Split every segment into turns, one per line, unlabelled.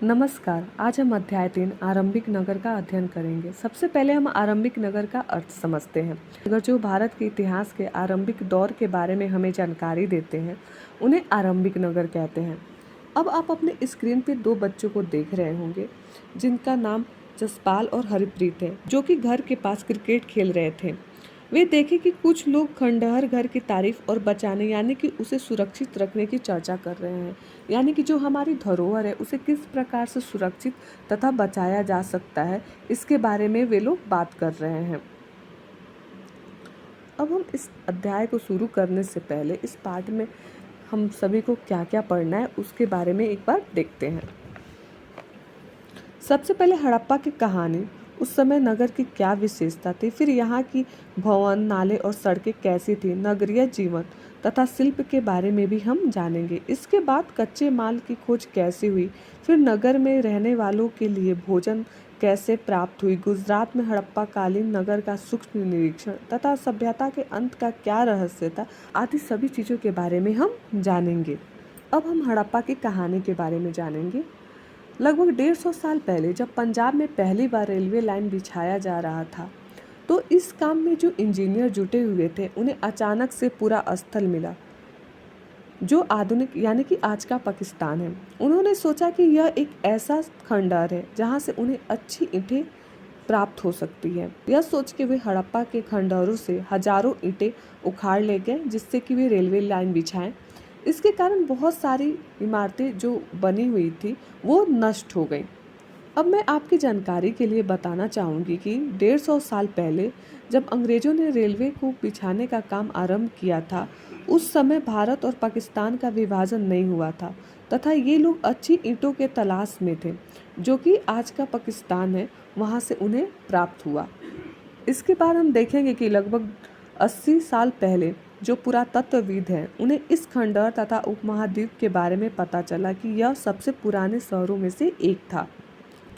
नमस्कार। आज हम अध्याय 3 आरंभिक नगर का अध्ययन करेंगे। सबसे पहले हम आरंभिक नगर का अर्थ समझते हैं। नगर जो भारत के इतिहास के आरंभिक दौर के बारे में हमें जानकारी देते हैं, उन्हें आरंभिक नगर कहते हैं। अब आप अपने स्क्रीन पे दो बच्चों को देख रहे होंगे, जिनका नाम जसपाल और हरप्रीत है, जो कि घर के पास क्रिकेट खेल रहे थे। वे देखे कि कुछ लोग खंडहर घर की तारीफ और बचाने यानी कि उसे सुरक्षित रखने की चर्चा कर रहे हैं। यानी कि जो हमारी धरोहर है उसे किस प्रकार से सुरक्षित तथा बचाया जा सकता है, इसके बारे में वे लोग बात कर रहे हैं। अब हम इस अध्याय को शुरू करने से पहले इस पाठ में हम सभी को क्या क्या पढ़ना है उसके बारे में एक बार देखते हैं। सबसे पहले हड़प्पा की कहानी, उस समय नगर की क्या विशेषता थी, फिर यहाँ की भवन, नाले और सड़कें कैसी थी, नगरीय जीवन तथा शिल्प के बारे में भी हम जानेंगे। इसके बाद कच्चे माल की खोज कैसे हुई, फिर नगर में रहने वालों के लिए भोजन कैसे प्राप्त हुई, गुजरात में हड़प्पा कालीन नगर का सूक्ष्म निरीक्षण तथा सभ्यता के अंत का क्या रहस्य था, आदि सभी चीज़ों के बारे में हम जानेंगे। अब हम हड़प्पा की कहानी के बारे में जानेंगे। लगभग 150 साल पहले जब पंजाब में पहली बार रेलवे लाइन बिछाया जा रहा था, तो इस काम में जो इंजीनियर जुटे हुए थे उन्हें अचानक से पूरा स्थल मिला, जो आधुनिक यानी कि आज का पाकिस्तान है। उन्होंने सोचा कि यह एक ऐसा खंडहर है जहां से उन्हें अच्छी ईंटें प्राप्त हो सकती है। यह सोच के वे हड़प्पा के खंडहरों से हजारों ईंटें उखाड़ ले गए, जिससे कि वे रेलवे लाइन बिछाएं। इसके कारण बहुत सारी इमारतें जो बनी हुई थी वो नष्ट हो गई। अब मैं आपकी जानकारी के लिए बताना चाहूँगी कि 150 साल पहले जब अंग्रेज़ों ने रेलवे को बिछाने का काम आरंभ किया था, उस समय भारत और पाकिस्तान का विभाजन नहीं हुआ था तथा ये लोग अच्छी ईंटों के तलाश में थे, जो कि आज का पाकिस्तान है, वहाँ से उन्हें प्राप्त हुआ। इसके बाद हम देखेंगे कि लगभग 80 साल पहले जो पुरातत्वविद हैं, उन्हें इस खंडहर तथा उपमहाद्वीप के बारे में पता चला कि यह सबसे पुराने शहरों में से एक था।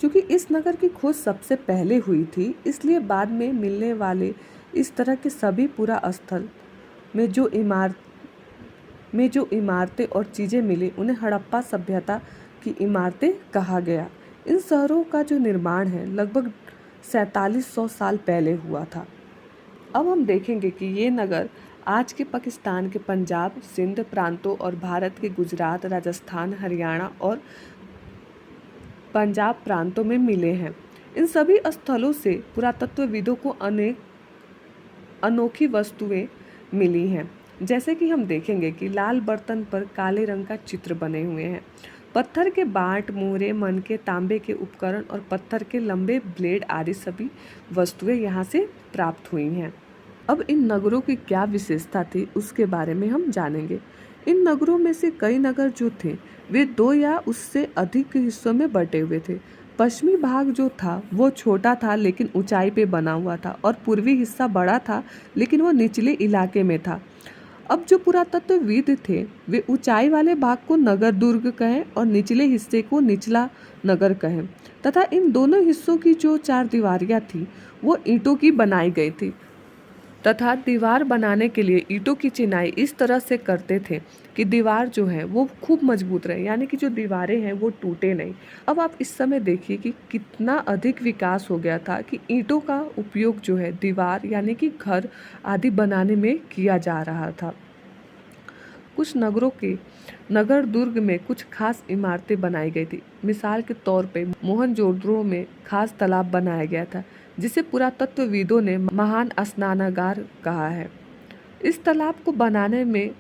क्योंकि इस नगर की खोज सबसे पहले हुई थी, इसलिए बाद में मिलने वाले इस तरह के सभी पुरा स्थल में जो इमारतें और चीज़ें मिली, उन्हें हड़प्पा सभ्यता की इमारतें कहा गया। इन शहरों का जो निर्माण है लगभग 4700 साल पहले हुआ था। अब हम देखेंगे कि ये नगर आज के पाकिस्तान के पंजाब, सिंध प्रांतों और भारत के गुजरात, राजस्थान, हरियाणा और पंजाब प्रांतों में मिले हैं। इन सभी स्थलों से पुरातत्वविदों को अनेक अनोखी वस्तुएं मिली हैं। जैसे कि हम देखेंगे कि लाल बर्तन पर काले रंग का चित्र बने हुए हैं। पत्थर के बाट, मोहरे, मनके, तांबे के उपकरण और पत्थर के लंबे ब्लेड आदि सभी वस्तुएं यहाँ से प्राप्त हुई हैं। अब इन नगरों की क्या विशेषता थी उसके बारे में हम जानेंगे। इन नगरों में से कई नगर जो थे वे 2 या उससे अधिक हिस्सों में बटे हुए थे। पश्चिमी भाग जो था वो छोटा था लेकिन ऊंचाई पे बना हुआ था, और पूर्वी हिस्सा बड़ा था लेकिन वो निचले इलाके में था। अब जो पुरातत्वविद थे वे ऊंचाई वाले भाग को नगर दुर्ग कहें और निचले हिस्से को निचला नगर कहें, तथा इन दोनों हिस्सों की जो 4 दीवारियां थी वो ईंटों की बनाई गई थी, तथा दीवार बनाने के लिए ईंटों की चिनाई इस तरह से करते थे कि दीवार जो है वो खूब मजबूत रहे, यानी कि जो दीवारें हैं वो टूटे नहीं। अब आप इस समय देखिए कि कितना अधिक विकास हो गया था कि ईंटों का उपयोग जो है दीवार यानी कि घर आदि बनाने में किया जा रहा था। कुछ नगरों के नगर दुर्ग में कुछ खास इमारतें बनाई गई थी। मिसाल के तौर पे मोहनजोदड़ो में खास तालाब बनाया गया था, जिसे पुरातत्वविदों ने महान स्नानागार कहा है। इस तालाब को बनाने में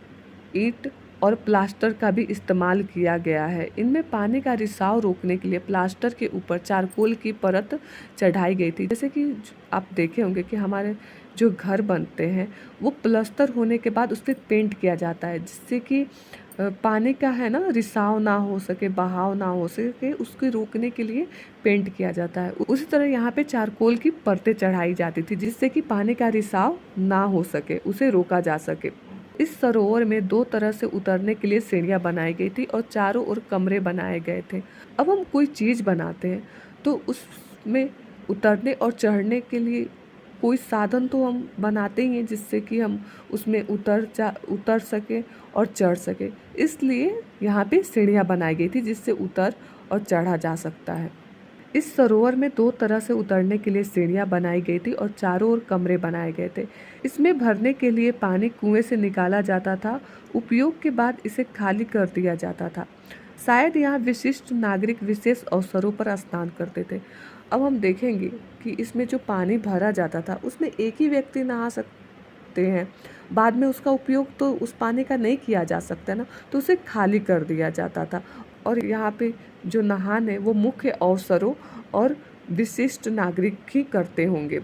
ईंट और प्लास्टर का भी इस्तेमाल किया गया है। इनमें पानी का रिसाव रोकने के लिए प्लास्टर के ऊपर चारकोल की परत चढ़ाई गई थी। जैसे कि आप देखे होंगे कि हमारे जो घर बनते हैं वो प्लास्टर होने के बाद उस पर पेंट किया जाता है, जिससे कि पानी का है ना रिसाव ना हो सके, बहाव ना हो सके, उसको रोकने के लिए पेंट किया जाता है। उसी तरह यहाँ पे चारकोल की परतें चढ़ाई जाती थी, जिससे कि पानी का रिसाव ना हो सके, उसे रोका जा सके। इस सरोवर में 2 तरह से उतरने के लिए सीढ़ियाँ बनाई गई थी और चारों ओर कमरे बनाए गए थे। अब हम कोई चीज़ बनाते हैं तो उसमें उतरने और चढ़ने के लिए कोई साधन तो हम बनाते ही हैं, जिससे कि हम उसमें उतर सके और चढ़ सके। इसलिए यहाँ पे सीढ़ियाँ बनाई गई थी जिससे उतर और चढ़ा जा सकता है। इस सरोवर में 2 तरह से उतरने के लिए सीढ़ियाँ बनाई गई थी और चारों ओर कमरे बनाए गए थे। इसमें भरने के लिए पानी कुएं से निकाला जाता था। उपयोग के बाद इसे खाली कर दिया जाता था। शायद यहाँ विशिष्ट नागरिक विशेष अवसरों पर स्नान करते थे। अब हम देखेंगे कि इसमें जो पानी भरा जाता था उसमें एक ही व्यक्ति नहा सकते हैं। बाद में उसका उपयोग तो उस पानी का नहीं किया जा सकता ना, तो उसे खाली कर दिया जाता था। और यहाँ पे जो नहान है वो मुख्य अवसरों और विशिष्ट नागरिक ही करते होंगे।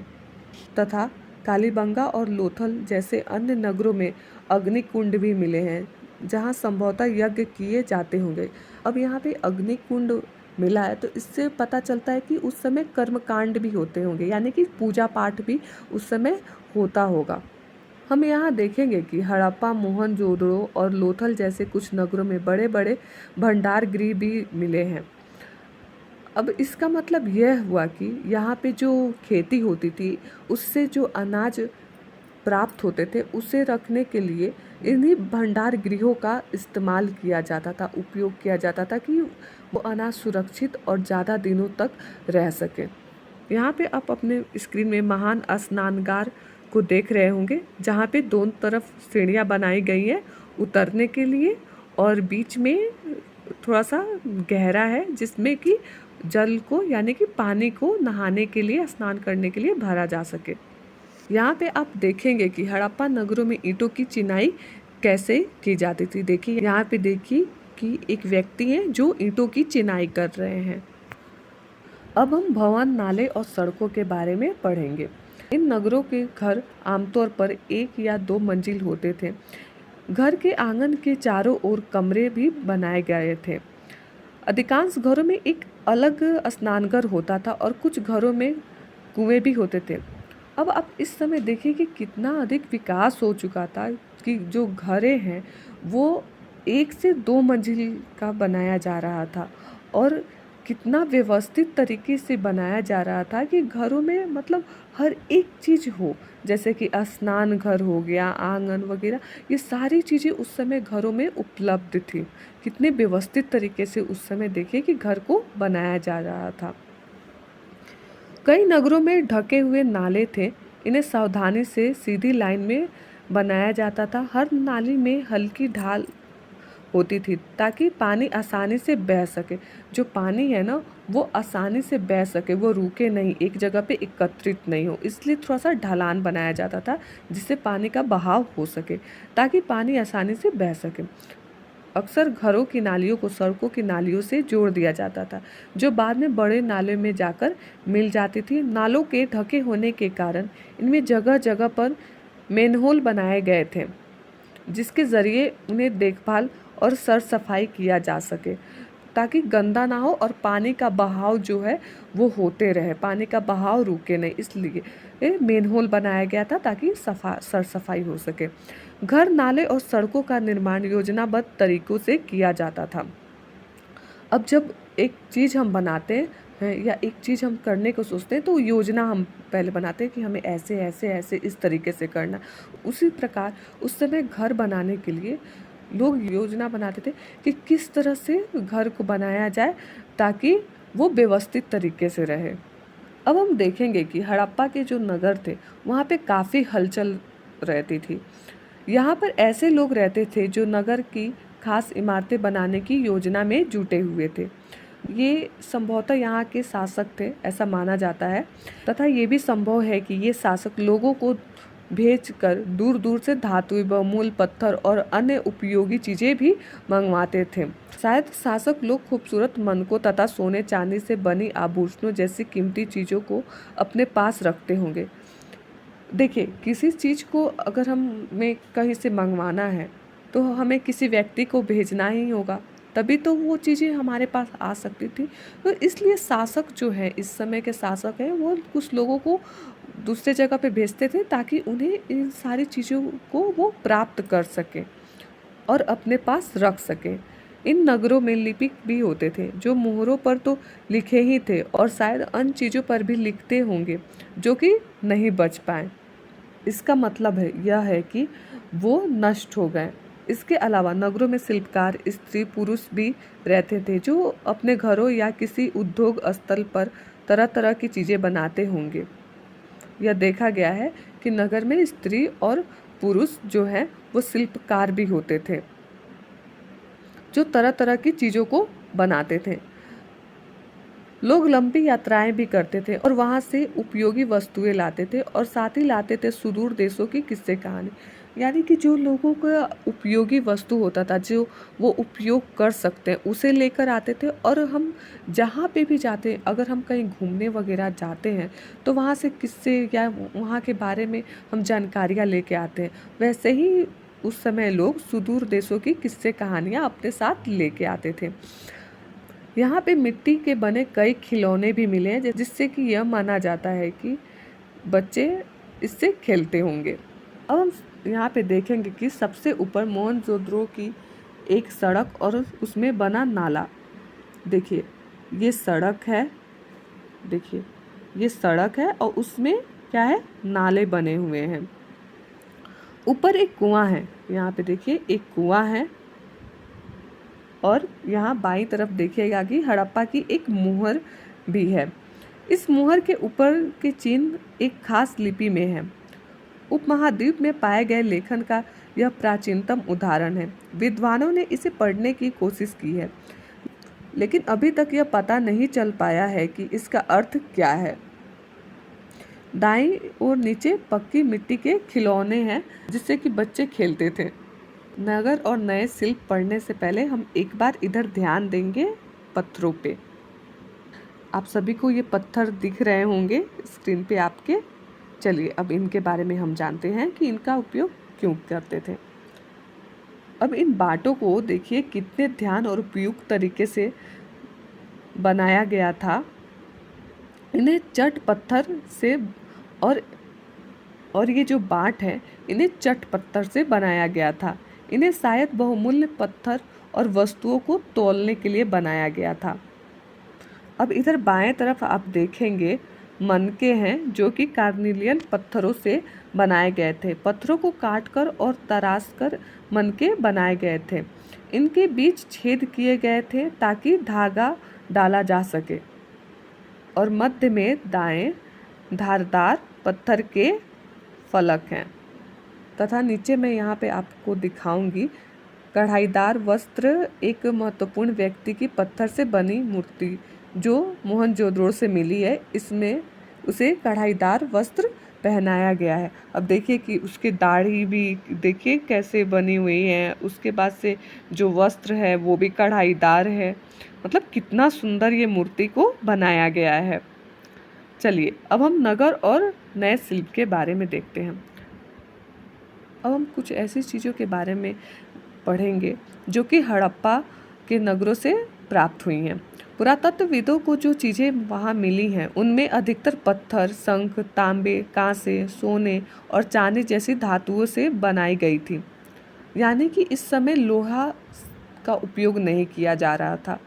तथा कालीबंगा और लोथल जैसे अन्य नगरों में अग्निकुंड भी मिले हैं जहाँ संभवतः यज्ञ किए जाते होंगे। अब यहाँ पे अग्निकुंड मिला है तो इससे पता चलता है कि उस समय कर्मकांड भी होते होंगे, यानी कि पूजा पाठ भी उस समय होता होगा। हम यहाँ देखेंगे कि हड़प्पा, मोहनजोदड़ो और लोथल जैसे कुछ नगरों में बड़े बड़े भंडार गृह भी मिले हैं। अब इसका मतलब यह हुआ कि यहाँ पे जो खेती होती थी उससे जो अनाज प्राप्त होते थे उसे रखने के लिए इन्हीं भंडार गृहों का इस्तेमाल किया जाता था, उपयोग किया जाता था कि वो अनाज सुरक्षित और ज़्यादा दिनों तक रह सके। यहाँ पे आप अपने स्क्रीन में महान स्नानगार को देख रहे होंगे जहाँ पे दोनों तरफ सीढ़ियाँ बनाई गई हैं उतरने के लिए और बीच में थोड़ा सा गहरा है जिसमें कि जल को यानी कि पानी को नहाने के लिए, स्नान करने के लिए भरा जा सके। यहाँ पे आप देखेंगे कि हड़प्पा नगरों में ईंटों की चिनाई कैसे की जाती थी। देखिए यहाँ पे देखिए कि एक व्यक्ति है जो ईंटों की चिनाई कर रहे हैं। अब हम भवन, नाले और सड़कों के बारे में पढ़ेंगे। इन नगरों के घर आमतौर पर 1 या 2 मंजिल होते थे। घर के आंगन के चारों ओर कमरे भी बनाए गए थे। अधिकांश घरों में एक अलग स्नानघर होता था और कुछ घरों में कुएं भी होते थे। अब आप इस समय देखिए कि कितना अधिक विकास हो चुका था कि जो घरें हैं वो 1 से 2 मंजिल का बनाया जा रहा था और कितना व्यवस्थित तरीके से बनाया जा रहा था कि घरों में मतलब हर एक चीज़ हो, जैसे कि स्नान घर हो गया, आंगन वगैरह, ये सारी चीज़ें उस समय घरों में उपलब्ध थी। कितने व्यवस्थित तरीके से उस समय देखिए कि घर को बनाया जा रहा था। कई नगरों में ढके हुए नाले थे। इन्हें सावधानी से सीधी लाइन में बनाया जाता था। हर नाली में हल्की ढाल होती थी ताकि पानी आसानी से बह सके। जो पानी है ना वो आसानी से बह सके, वो रुके नहीं, एक जगह पे एकत्रित नहीं हो, इसलिए थोड़ा सा ढलान बनाया जाता था जिससे पानी का बहाव हो सके, ताकि पानी आसानी से बह सके। अक्सर घरों की नालियों को सड़कों की नालियों से जोड़ दिया जाता था जो बाद में बड़े नाले में जाकर मिल जाती थी। नालों के ढके होने के कारण इनमें जगह जगह पर मेनहोल बनाए गए थे जिसके ज़रिए उन्हें देखभाल और सर सफाई किया जा सके ताकि गंदा ना हो और पानी का बहाव जो है वो होते रहे, पानी का बहाव रुके नहीं, इसलिए मेनहोल बनाया गया था ताकि सर सफाई हो सके। घर, नाले और सड़कों का निर्माण योजनाबद्ध तरीकों से किया जाता था। अब जब एक चीज़ हम बनाते हैं या एक चीज़ हम करने को सोचते हैं तो योजना हम पहले बनाते हैं कि हमें ऐसे ऐसे ऐसे इस तरीके से करना। उसी प्रकार उस समय घर बनाने के लिए लोग योजना बनाते थे कि किस तरह से घर को बनाया जाए ताकि वो व्यवस्थित तरीके से रहे। अब हम देखेंगे कि हड़प्पा के जो नगर थे वहाँ पे काफ़ी हलचल रहती थी। यहाँ पर ऐसे लोग रहते थे जो नगर की खास इमारतें बनाने की योजना में जुटे हुए थे। ये संभवतः यहाँ के शासक थे, ऐसा माना जाता है, तथा ये भी संभव है कि ये शासक लोगों को भेजकर दूर दूर से धातु, बहुमूल्य पत्थर और अन्य उपयोगी चीज़ें भी मंगवाते थे। शायद शासक लोग खूबसूरत मनकों तथा सोने चांदी से बनी आभूषणों जैसी कीमती चीज़ों को अपने पास रखते होंगे। देखिए, किसी चीज़ को अगर हमें कहीं से मंगवाना है तो हमें किसी व्यक्ति को भेजना ही होगा, तभी तो वो चीज़ें हमारे पास आ सकती थी। तो इसलिए शासक जो है, इस समय के शासक हैं, वो कुछ लोगों को दूसरे जगह पे भेजते थे ताकि उन्हें इन सारी चीज़ों को वो प्राप्त कर सके और अपने पास रख सके। इन नगरों में लिपिक भी होते थे जो मोहरों पर तो लिखे ही थे और शायद अन्य चीज़ों पर भी लिखते होंगे जो कि नहीं बच पाए। इसका मतलब है यह है कि वो नष्ट हो गए। इसके अलावा नगरों में शिल्पकार स्त्री पुरुष भी रहते थे जो अपने घरों या किसी उद्योग स्थल पर तरह तरह की चीज़ें बनाते होंगे। यह देखा गया है कि नगर में स्त्री और पुरुष जो है वो शिल्पकार भी होते थे जो तरह तरह की चीज़ों को बनाते थे। लोग लंबी यात्राएं भी करते थे और वहाँ से उपयोगी वस्तुएं लाते थे और साथ ही लाते थे सुदूर देशों की किस्से कहानी। यानी कि जो लोगों का उपयोगी वस्तु होता था जो वो उपयोग कर सकते हैं उसे लेकर आते थे। और हम जहाँ पे भी जाते हैं, अगर हम कहीं घूमने वगैरह जाते हैं तो वहाँ से किस्से या वहाँ के बारे में हम जानकारियाँ लेके आते हैं। वैसे ही उस समय लोग सुदूर देशों की किस्से कहानियाँ अपने साथ लेके आते थे। यहाँ पे मिट्टी के बने कई खिलौने भी मिले हैं जिससे कि यह माना जाता है कि बच्चे इससे खेलते होंगे। अब हम यहाँ पे देखेंगे कि सबसे ऊपर मोहनजोदड़ो की एक सड़क और उसमें बना नाला। देखिए ये सड़क है, देखिए ये सड़क है और उसमें क्या है, नाले बने हुए हैं। ऊपर एक कुआं है, यहाँ पे देखिए एक कुआं है और यहाँ बाईं तरफ देखिएगा कि हड़प्पा की एक मुहर भी है। इस मुहर के ऊपर के चिन्ह एक खास लिपि में है। उपमहाद्वीप में पाए गए लेखन का यह प्राचीनतम उदाहरण है। विद्वानों ने इसे पढ़ने की कोशिश की है लेकिन अभी तक यह पता नहीं चल पाया है कि इसका अर्थ क्या है। दाईं ओर नीचे पक्की मिट्टी के खिलौने हैं जिससे कि बच्चे खेलते थे। नगर और नए शिल्प पढ़ने से पहले हम एक बार इधर ध्यान देंगे पत्थरों पे। आप सभी को ये पत्थर दिख रहे होंगे स्क्रीन पे आपके। चलिए अब इनके बारे में हम जानते हैं कि इनका उपयोग क्यों करते थे। अब इन बाटों को देखिए कितने ध्यान और उपयुक्त तरीके से बनाया गया था। इन्हें चट पत्थर से और ये जो बाट है इन्हें चट पत्थर से बनाया गया था। इन्हें शायद बहुमूल्य पत्थर और वस्तुओं को तौलने के लिए बनाया गया था। अब इधर बाएं तरफ आप देखेंगे मनके हैं जो कि कार्निलियन पत्थरों से बनाए गए थे। पत्थरों को काटकर और तराश कर मनके बनाए गए थे। इनके बीच छेद किए गए थे ताकि धागा डाला जा सके और मध्य में दाएं धारदार पत्थर के फलक हैं तथा नीचे मैं यहाँ पे आपको दिखाऊंगी कढ़ाईदार वस्त्र। एक महत्वपूर्ण व्यक्ति की पत्थर से बनी मूर्ति जो मोहनजोदड़ो से मिली है, इसमें उसे कढ़ाईदार वस्त्र पहनाया गया है। अब देखिए कि उसके दाढ़ी भी देखिए कैसे बनी हुई है, उसके बाद से जो वस्त्र है वो भी कढ़ाईदार है। मतलब कितना सुंदर ये मूर्ति को बनाया गया है। चलिए अब हम नगर और नए शिल्प के बारे में देखते हैं। अब हम कुछ ऐसी चीज़ों के बारे में पढ़ेंगे जो कि हड़प्पा के नगरों से प्राप्त हुई हैं। पुरातत्वविदों को जो चीज़ें वहाँ मिली हैं उनमें अधिकतर पत्थर, शंख, तांबे, कांसे, सोने और चांदी जैसी धातुओं से बनाई गई थी। यानी कि इस समय लोहा का उपयोग नहीं किया जा रहा था।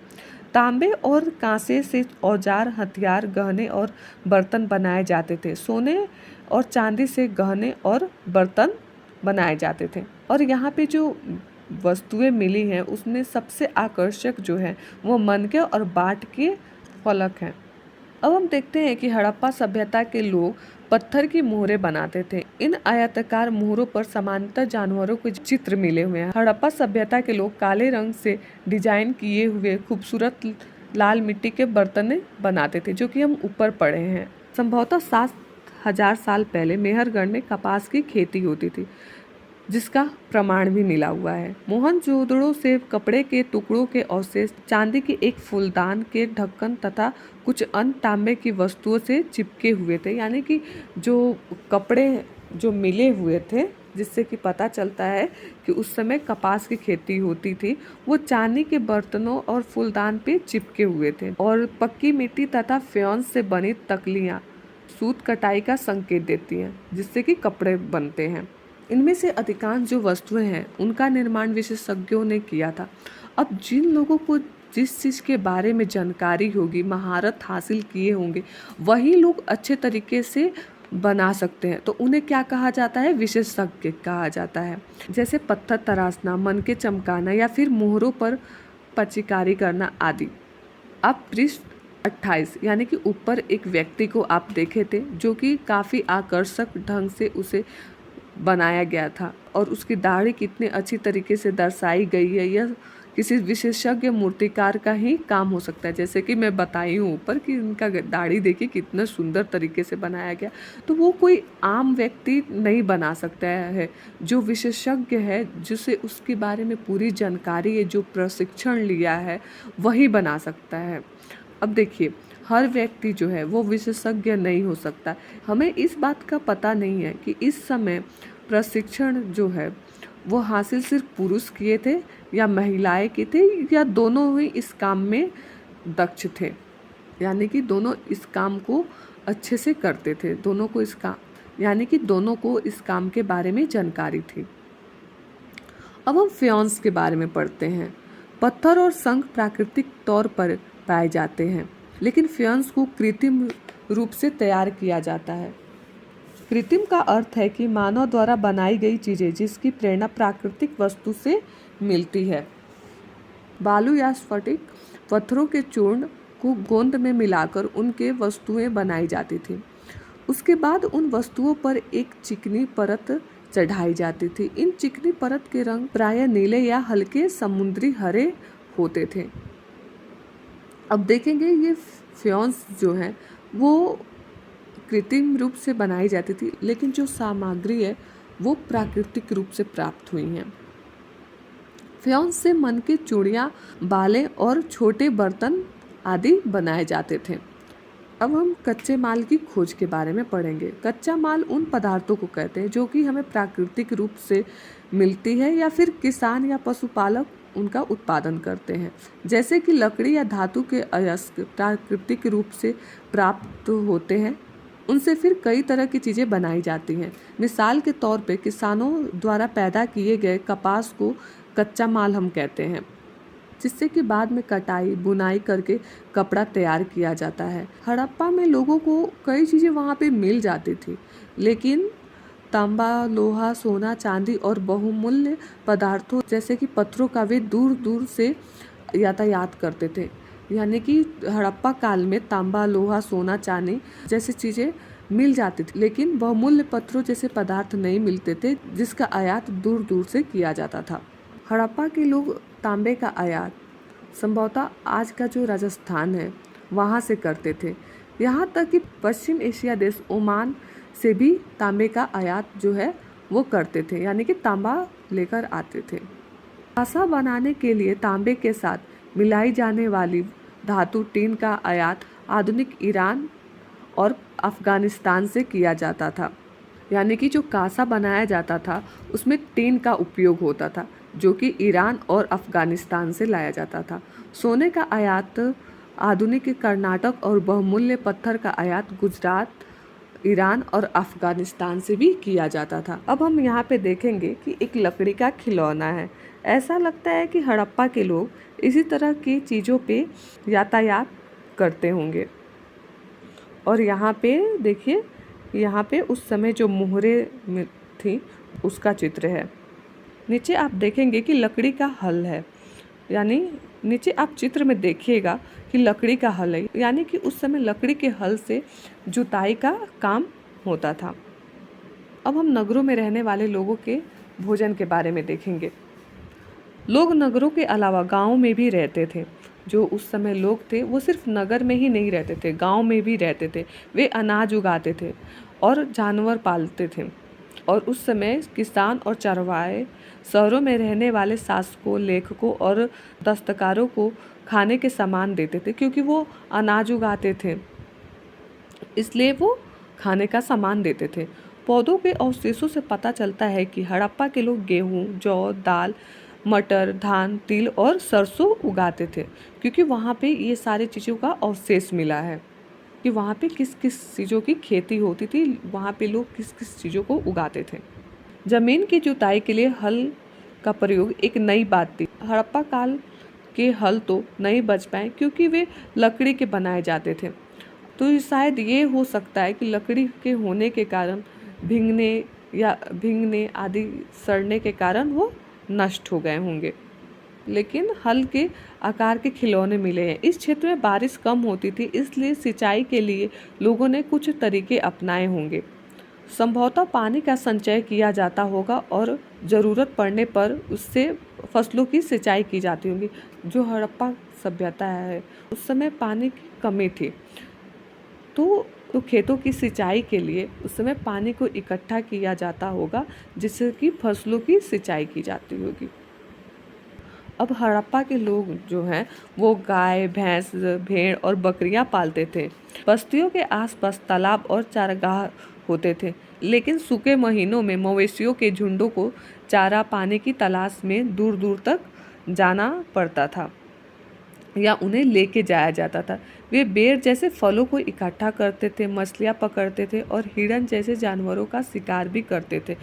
तांबे और कांसे से औजार, हथियार, गहने और बर्तन बनाए जाते थे। सोने और चांदी से गहने और बर्तन बनाए जाते थे। और यहाँ पे जो वस्तुएं मिली हैं उसमें सबसे आकर्षक जो है वो मनके और बाट के फलक हैं। अब हम देखते हैं कि हड़प्पा सभ्यता के लोग पत्थर की मोहरें बनाते थे। इन आयताकार मोहरों पर समानांतर जानवरों के चित्र मिले हुए हैं। हड़प्पा सभ्यता के लोग काले रंग से डिजाइन किए हुए खूबसूरत लाल मिट्टी के बर्तन बनाते थे जो कि हम ऊपर पढ़े हैं। संभवतः 7,000 साल पहले मेहरगढ़ में कपास की खेती होती थी जिसका प्रमाण भी मिला हुआ है। मोहनजोदड़ो से कपड़े के टुकड़ों के अवशेष, चांदी के एक फूलदान के ढक्कन तथा कुछ अन्य तांबे की वस्तुओं से चिपके हुए थे। यानी कि जो कपड़े जो मिले हुए थे जिससे कि पता चलता है कि उस समय कपास की खेती होती थी, वो चांदी के बर्तनों और फूलदान पे चिपके हुए थे। और पक्की मिट्टी तथा फ्योन्स से बनी तकलियाँ सूत कटाई का संकेत देती हैं जिससे कि कपड़े बनते हैं। इनमें से अधिकांश जो वस्तुएं हैं उनका निर्माण विशेषज्ञों ने किया था। अब जिन लोगों को जिस चीज़ के बारे में जानकारी होगी, महारत हासिल किए होंगे, वही लोग अच्छे तरीके से बना सकते हैं, तो उन्हें क्या कहा जाता है? विशेषज्ञ कहा जाता है। जैसे पत्थर तराशना, मन के चमकाना या फिर मोहरों पर पचिकारी करना आदि। अब पृष्ठ 28 यानी कि ऊपर एक व्यक्ति को आप देखे थे जो कि काफ़ी आकर्षक ढंग से उसे बनाया गया था और उसकी दाढ़ी कितने अच्छी तरीके से दर्शाई गई है, यह किसी विशेषज्ञ मूर्तिकार का ही काम हो सकता है। जैसे कि मैं बताई हूँ ऊपर कि इनका दाढ़ी देखिए कितना सुंदर तरीके से बनाया गया, तो वो कोई आम व्यक्ति नहीं बना सकता है। जो विशेषज्ञ है, जिसे उसके बारे में पूरी जानकारी है, जो प्रशिक्षण लिया है, वही बना सकता है। अब देखिए, हर व्यक्ति जो है वो विशेषज्ञ नहीं हो सकता। हमें इस बात का पता नहीं है कि इस समय प्रशिक्षण जो है वो हासिल सिर्फ पुरुष किए थे या महिलाएं किए थे या दोनों ही इस काम में दक्ष थे, यानी कि दोनों इस काम को अच्छे से करते थे, दोनों को इस काम यानी कि दोनों को इस काम के बारे में जानकारी थी। अब हम फ्योन्स के बारे में पढ़ते हैं। पत्थर और शंख प्राकृतिक तौर पर पाए जाते हैं, लेकिन फ्योन्स को कृत्रिम रूप से तैयार किया जाता है। कृत्रिम का अर्थ है कि मानव द्वारा बनाई गई चीजें जिसकी प्रेरणा प्राकृतिक वस्तु से मिलती है। बालू या स्फटिक पत्थरों के चूर्ण को गोंद में मिलाकर उनके वस्तुएं बनाई जाती थी। उसके बाद उन वस्तुओं पर एक चिकनी परत चढ़ाई जाती थी। इन चिकनी परत के रंग प्रायः नीले या हल्के समुद्री हरे होते थे। अब देखेंगे ये फ्योन्स जो हैं वो कृत्रिम रूप से बनाई जाती थी, लेकिन जो सामग्री है वो प्राकृतिक रूप से प्राप्त हुई हैं। फ्योन्स से मन की चूड़ियाँ, बालें और छोटे बर्तन आदि बनाए जाते थे। अब हम कच्चे माल की खोज के बारे में पढ़ेंगे। कच्चा माल उन पदार्थों को कहते हैं जो कि हमें प्राकृतिक रूप से मिलती है या फिर किसान या पशुपालक उनका उत्पादन करते हैं। जैसे कि लकड़ी या धातु के अयस्क प्राकृतिक रूप से प्राप्त होते हैं, उनसे फिर कई तरह की चीज़ें बनाई जाती हैं। मिसाल के तौर पे किसानों द्वारा पैदा किए गए कपास को कच्चा माल हम कहते हैं, जिससे कि बाद में कटाई बुनाई करके कपड़ा तैयार किया जाता है। हड़प्पा में लोगों को कई चीज़ें वहाँ पे मिल जाती थी, लेकिन तांबा, लोहा, सोना, चांदी और बहुमूल्य पदार्थों जैसे कि पत्थरों का वे दूर दूर से यातायात करते थे। यानी कि हड़प्पा काल में तांबा, लोहा, सोना, चांदी जैसी चीज़ें मिल जाती थी, लेकिन बहुमूल्य पत्थरों जैसे पदार्थ नहीं मिलते थे, जिसका आयात दूर दूर से किया जाता था। हड़प्पा के लोग तांबे का आयात संभवतः आज का जो राजस्थान है वहाँ से करते थे। यहाँ तक कि पश्चिम एशिया देश ओमान से भी तांबे का आयात जो है वो करते थे, यानी कि तांबा लेकर आते थे। कांसा बनाने के लिए तांबे के साथ मिलाई जाने वाली धातु टीन का आयात आधुनिक ईरान और अफगानिस्तान से किया जाता था। यानी कि जो कांसा बनाया जाता था उसमें टीन का उपयोग होता था, जो कि ईरान और अफगानिस्तान से लाया जाता था। सोने का आयात आधुनिक कर्नाटक और बहुमूल्य पत्थर का आयात गुजरात, ईरान और अफगानिस्तान से भी किया जाता था। अब हम यहाँ पे देखेंगे कि एक लकड़ी का खिलौना है। ऐसा लगता है कि हड़प्पा के लोग इसी तरह की चीज़ों पे यातायात करते होंगे। और यहाँ पे देखिए, यहाँ पे उस समय जो मोहरें थी उसका चित्र है। नीचे आप देखेंगे कि लकड़ी का हल है, यानी नीचे आप चित्र में देखिएगा कि लकड़ी का हल है, यानी कि उस समय लकड़ी के हल से जुताई का काम होता था। अब हम नगरों में रहने वाले लोगों के भोजन के बारे में देखेंगे। लोग नगरों के अलावा गाँव में भी रहते थे। जो उस समय लोग थे वो सिर्फ नगर में ही नहीं रहते थे, गाँव में भी रहते थे। वे अनाज उगाते थे और जानवर पालते थे। और उस समय किसान और चरवाहे शहरों में रहने वाले शासकों, लेखकों और दस्तकारों को खाने के सामान देते थे, क्योंकि वो अनाज उगाते थे, इसलिए वो खाने का सामान देते थे। पौधों के अवशेषों से पता चलता है कि हड़प्पा के लोग गेहूँ, जौ, दाल, मटर, धान, तिल और सरसों उगाते थे, क्योंकि वहाँ पे ये सारी चीज़ों का अवशेष मिला है कि वहाँ पे किस किस चीज़ों की खेती होती थी, वहाँ पे लोग किस किस चीज़ों को उगाते थे। ज़मीन की जुताई के लिए हल का प्रयोग एक नई बात थी। हड़प्पा काल के हल तो नहीं बच पाए क्योंकि वे लकड़ी के बनाए जाते थे तो शायद ये हो सकता है कि लकड़ी के होने के कारण भींगने आदि सड़ने के कारण वो नष्ट हो गए होंगे, लेकिन हल्के आकार के खिलौने मिले हैं। इस क्षेत्र में बारिश कम होती थी, इसलिए सिंचाई के लिए लोगों ने कुछ तरीके अपनाए होंगे। संभवतः पानी का संचय किया जाता होगा और ज़रूरत पड़ने पर उससे फसलों की सिंचाई की जाती होगी। जो हड़प्पा सभ्यता है उस समय पानी की कमी थी, तो खेतों की सिंचाई के लिए उस समय पानी को इकट्ठा किया जाता होगा, जिससे कि फसलों की सिंचाई की जाती होगी। अब हड़प्पा के लोग जो हैं वो गाय, भैंस, भेड़ और बकरियां पालते थे। बस्तियों के आसपास तालाब और चारागाह होते थे, लेकिन सूखे महीनों में मवेशियों के झुंडों को चारा पानी की तलाश में दूर दूर तक जाना पड़ता था या उन्हें लेके जाया जाता था। वे बेर जैसे फलों को इकट्ठा करते थे, मछलियाँ पकड़ते थे और हिरन जैसे जानवरों का शिकार भी करते थे।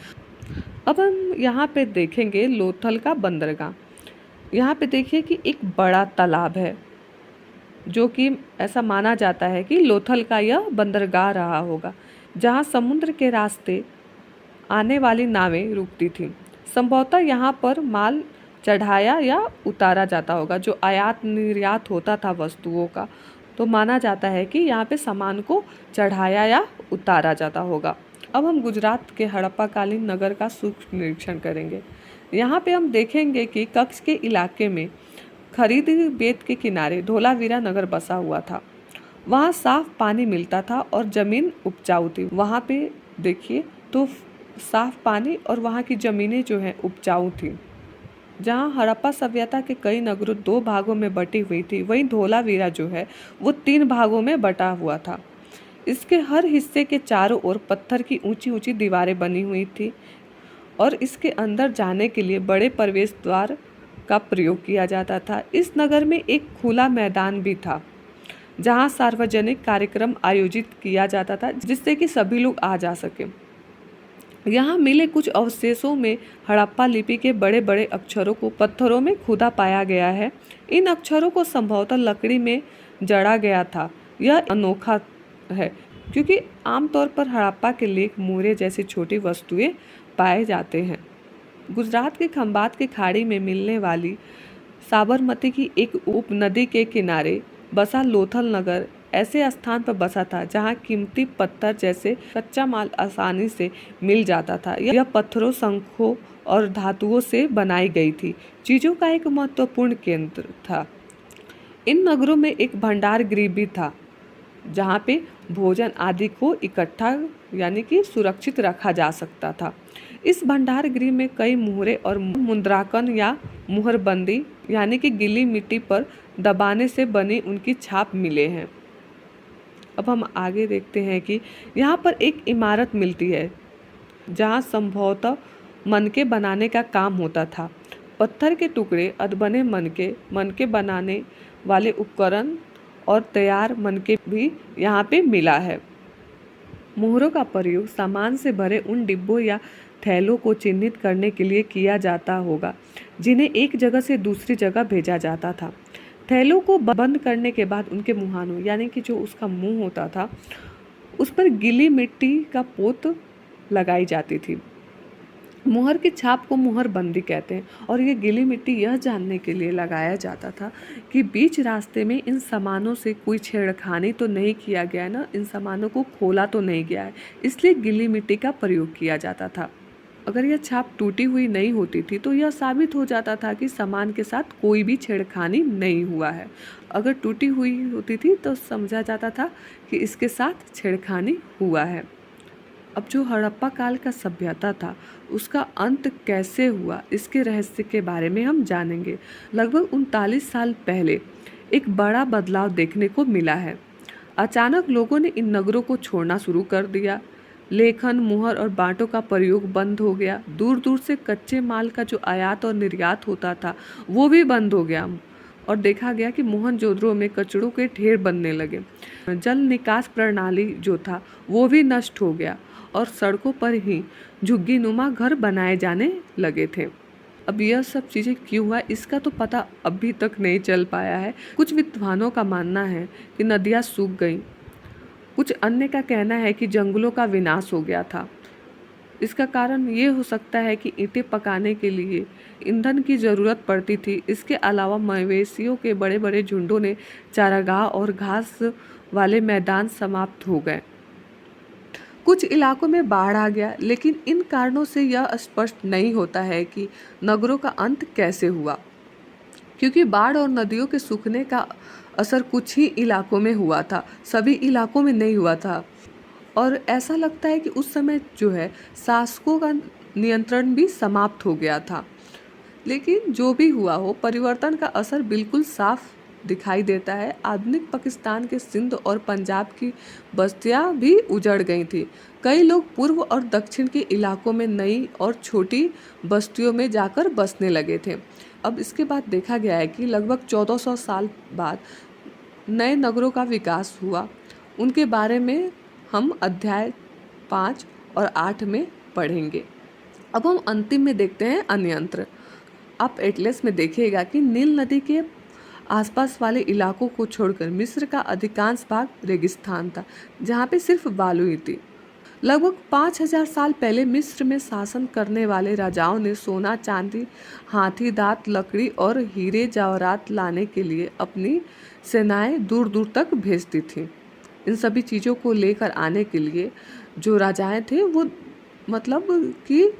अब हम यहाँ पे देखेंगे लोथल का बंदरगाह। यहाँ पे देखिए कि एक बड़ा तालाब है, जो कि ऐसा माना जाता है कि लोथल का यह बंदरगाह रहा होगा, जहाँ समुद्र के रास्ते आने वाली नावें रुकती थीं। संभवतः यहाँ पर माल चढ़ाया या उतारा जाता होगा, जो आयात निर्यात होता था वस्तुओं का, तो माना जाता है कि यहाँ पे सामान को चढ़ाया या उतारा जाता होगा। अब हम गुजरात के हड़प्पाकालीन नगर का सूक्ष्म निरीक्षण करेंगे। यहाँ पे हम देखेंगे कि कच्छ के इलाके में खरीदी बेत के किनारे धोलावीरा नगर बसा हुआ था। वहाँ साफ पानी मिलता था और जमीन उपजाऊ थी। वहाँ पे देखिए तो साफ पानी और वहाँ की ज़मीनें जो हैं उपजाऊ थी। जहाँ हड़प्पा सभ्यता के कई नगरों 2 भागों में बटी हुई थी, वहीं धोलावीरा जो है वो 3 भागों में बटा हुआ था। इसके हर हिस्से के चारों ओर पत्थर की ऊंची ऊंची दीवारें बनी हुई थी और इसके अंदर जाने के लिए बड़े प्रवेश द्वार का प्रयोग किया जाता था। इस नगर में एक खुला मैदान भी था, जहाँ सार्वजनिक कार्यक्रम आयोजित किया जाता था, जिससे कि सभी लोग आ जा सके। यहाँ मिले कुछ अवशेषों में हड़प्पा लिपि के बड़े बड़े अक्षरों को पत्थरों में खुदा पाया गया है। इन अक्षरों को संभवतः लकड़ी में जड़ा गया था। यह अनोखा है क्योंकि आमतौर पर हड़प्पा के लेख मोहरे जैसी छोटी वस्तुएं पाए जाते हैं। गुजरात के खंबात की खाड़ी में मिलने वाली साबरमती की एक उपनदी के किनारे बसा लोथल नगर ऐसे स्थान पर बसा था जहां कीमती पत्थर जैसे कच्चा माल आसानी से मिल जाता था। यह पत्थरों, शंखों और धातुओं से बनाई गई थी चीजों का एक महत्वपूर्ण केंद्र था। इन नगरों में एक भंडार गृह भी था, जहाँ पे भोजन आदि को इकट्ठा यानी कि सुरक्षित रखा जा सकता था। इस भंडार गृह में कई मुहरे और मुद्रांकन या मुहरबंदी यानी कि गीली मिट्टी पर दबाने से बनी उनकी छाप मिले हैं। अब हम आगे देखते हैं कि यहाँ पर एक इमारत मिलती है जहाँ संभवतः मनके बनाने का काम होता था। पत्थर के टुकड़े, अधबने मनके बनाने वाले उपकरण और तैयार मनके भी यहाँ पे मिला है। मोहरों का प्रयोग सामान से भरे उन डिब्बों या थैलों को चिन्हित करने के लिए किया जाता होगा, जिन्हें एक जगह से दूसरी जगह भेजा जाता था। थैलों को बंद करने के बाद उनके मुहानों यानी कि जो उसका मुंह होता था, उस पर गीली मिट्टी का पोत लगाई जाती थी। मुहर की छाप को मुहरबंदी कहते हैं और ये गीली मिट्टी यह जानने के लिए लगाया जाता था कि बीच रास्ते में इन सामानों से कोई छेड़खानी तो नहीं किया गया है ना, इन सामानों को खोला तो नहीं गया है, इसलिए गीली मिट्टी का प्रयोग किया जाता था। अगर यह छाप टूटी हुई नहीं होती थी तो यह साबित हो जाता था कि सामान के साथ कोई भी छेड़खानी नहीं हुआ है। अगर टूटी हुई होती थी तो समझा जाता था कि इसके साथ छेड़खानी हुआ है। अब जो हड़प्पा काल का सभ्यता था उसका अंत कैसे हुआ, इसके रहस्य के बारे में हम जानेंगे। लगभग 39 साल पहले एक बड़ा बदलाव देखने को मिला है। अचानक लोगों ने इन नगरों को छोड़ना शुरू कर दिया। लेखन, मुहर और बांटों का प्रयोग बंद हो गया। दूर दूर से कच्चे माल का जो आयात और निर्यात होता था वो भी बंद हो गया और देखा गया कि मोहनजोदड़ो में कचड़ों के ढेर बनने लगे। जल निकास प्रणाली जो था वो भी नष्ट हो गया और सड़कों पर ही झुग्गीनुमा घर बनाए जाने लगे थे। अब यह सब चीज़ें क्यों हुआ इसका तो पता अभी तक नहीं चल पाया है। कुछ विद्वानों का मानना है कि नदियाँ सूख गईं कुछ अन्य का कहना है कि जंगलों का विनाश हो गया था। इसका कारण ये हो सकता है कि ईंटें पकाने के लिए ईंधन की ज़रूरत पड़ती थी। इसके अलावा मवेशियों के बड़े बड़े झुंडों ने चारागाह और घास वाले मैदान समाप्त हो गए। कुछ इलाकों में बाढ़ आ गया, लेकिन इन कारणों से यह स्पष्ट नहीं होता है कि नगरों का अंत कैसे हुआ, क्योंकि बाढ़ और नदियों के सूखने का असर कुछ ही इलाकों में हुआ था, सभी इलाकों में नहीं हुआ था। और ऐसा लगता है कि उस समय जो है शासकों का नियंत्रण भी समाप्त हो गया था। लेकिन जो भी हुआ हो, परिवर्तन का असर बिल्कुल साफ दिखाई देता है। आधुनिक पाकिस्तान के सिंध और पंजाब की बस्तियां भी उजड़ गई थी। कई लोग पूर्व और दक्षिण के इलाकों में नई और छोटी बस्तियों में जाकर बसने लगे थे। अब इसके बाद देखा गया है कि लगभग 1400 साल बाद नए नगरों का विकास हुआ। उनके बारे में हम अध्याय 5 और 8 में पढ़ेंगे। अब हम अंतिम में देखते हैं अन्यंत्र। आप एटलस में देखिएगा कि नील नदी के आसपास वाले इलाकों को छोड़कर मिस्र का अधिकांश भाग रेगिस्तान था, जहाँ पे सिर्फ बालू ही थी। लगभग 5000 साल पहले मिस्र में शासन करने वाले राजाओं ने सोना, चांदी, हाथी दांत, लकड़ी और हीरे जवाहरात लाने के लिए अपनी सेनाएं दूर दूर तक भेजती थीं। इन सभी चीज़ों को लेकर आने के लिए जो राजाएं थे वो मतलब कि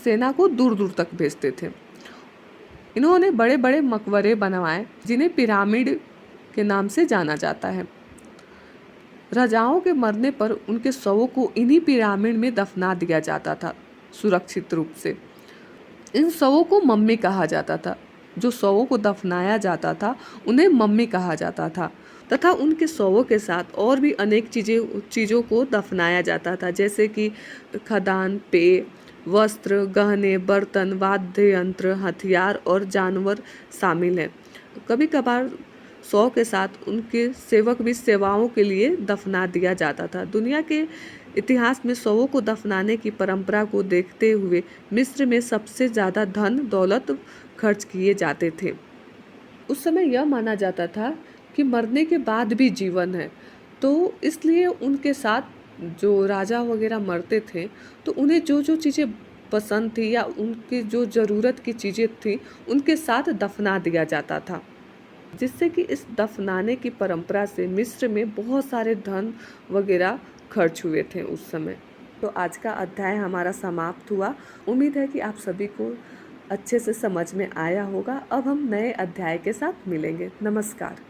सेना को दूर दूर तक भेजते थे। इन्होंने बड़े बड़े मकबरे बनवाए, जिन्हें पिरामिड के नाम से जाना जाता है। राजाओं के मरने पर उनके शवों को इन्हीं पिरामिड में दफना दिया जाता था, सुरक्षित रूप से। इन शवों को मम्मी कहा जाता था। जो शवों को दफनाया जाता था उन्हें मम्मी कहा जाता था, तथा उनके शवों के साथ और भी अनेक चीज़ों को दफनाया जाता था, जैसे कि खदान, पेय, वस्त्र, गहने, बर्तन, वाद्य यंत्र, हथियार और जानवर शामिल हैं। कभी कभार शव के साथ उनके सेवक भी सेवाओं के लिए दफना दिया जाता था। दुनिया के इतिहास में शवों को दफनाने की परंपरा को देखते हुए मिस्र में सबसे ज़्यादा धन दौलत खर्च किए जाते थे। उस समय यह माना जाता था कि मरने के बाद भी जीवन है, तो इसलिए उनके साथ जो राजा वगैरह मरते थे तो उन्हें जो जो चीज़ें पसंद थी या उनकी जो ज़रूरत की चीज़ें थी उनके साथ दफना दिया जाता था, जिससे कि इस दफनाने की परंपरा से मिस्र में बहुत सारे धन वगैरह खर्च हुए थे उस समय। तो आज का अध्याय हमारा समाप्त हुआ। उम्मीद है कि आप सभी को अच्छे से समझ में आया होगा। अब हम नए अध्याय के साथ मिलेंगे। नमस्कार।